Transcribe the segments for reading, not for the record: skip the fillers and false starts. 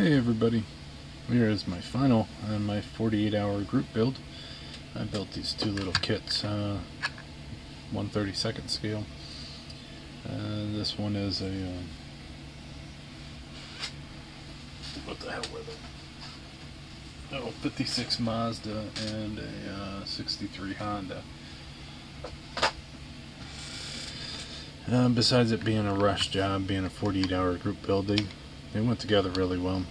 Hey everybody, here is my final on my 48-hour group build. I built these two little kits, 1/32 scale. This one is a, what the hell was it? Oh, 56 Mazda and a 63 Honda. Besides it being a rush job, being a 48-hour group build, they went together really well.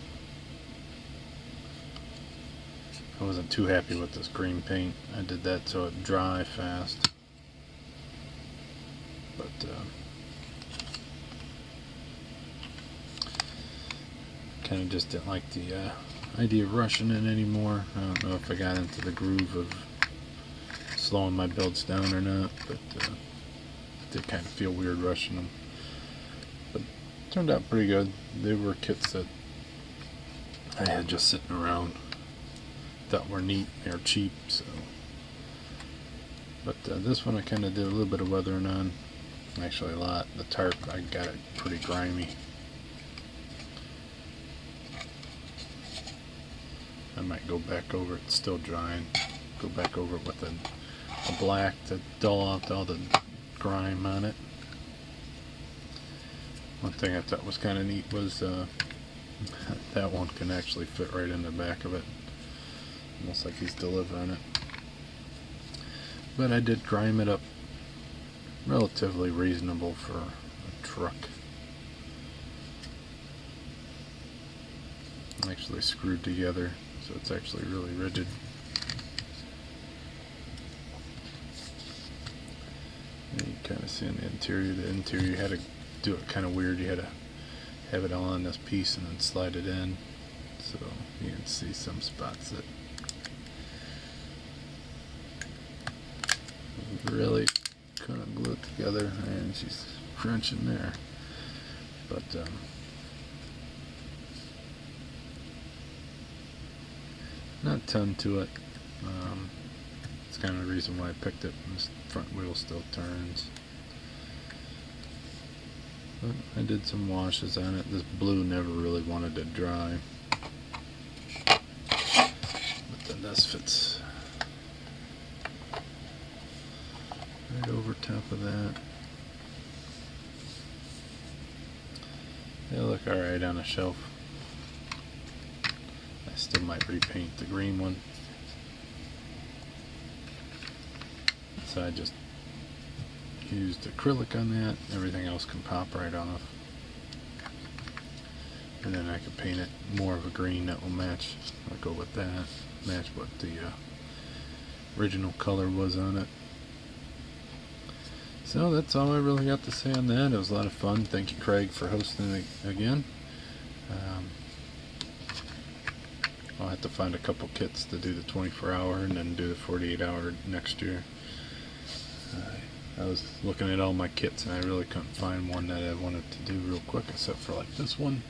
I wasn't too happy with this green paint. I did that so it dry fast. But kind of just didn't like the idea of rushing it anymore. I don't know if I got into the groove of slowing my builds down or not, but it did kind of feel weird rushing them. But it turned out pretty good. They were kits that I had just sitting around that were neat. They're cheap, so. But this one I kind of did a little bit of weathering on. Actually, a lot. The tarp, I got it pretty grimy. I might go back over it, it's still drying. Go back over it with a black to dull out all the grime on it. One thing I thought was kind of neat was that one can actually fit right in the back of it. Almost like he's delivering it. But I did grime it up relatively reasonable for a truck. Actually screwed together, so it's actually really rigid. And you kind of see in the interior, you had to do it kind of weird. You had to have it all on this piece and then slide it in. So you can see some spots that really couldn't glue it together, and she's crunching there. But not a ton to it. It's kind of the reason why I picked it. This front wheel still turns. But I did some washes on it. This blue never really wanted to dry. But then this fits right over top of that. They look alright on a shelf. I still might repaint the green one. So I just used acrylic on that. Everything else can pop right off. And then I could paint it more of a green that will match. I'll go with that. Match what the original color was on it. So that's all I really got to say on that. It was a lot of fun. Thank you, Craig, for hosting it again. I'll have to find a couple kits to do the 24-hour and then do the 48-hour next year. I was looking at all my kits and I really couldn't find one that I wanted to do real quick, except for like this one.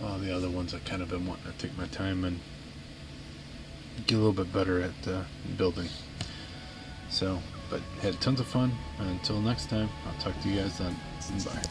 All the other ones I've kind of been wanting to take my time and get a little bit better at building. So, but had tons of fun. Until next time, I'll talk to you guys then. Bye.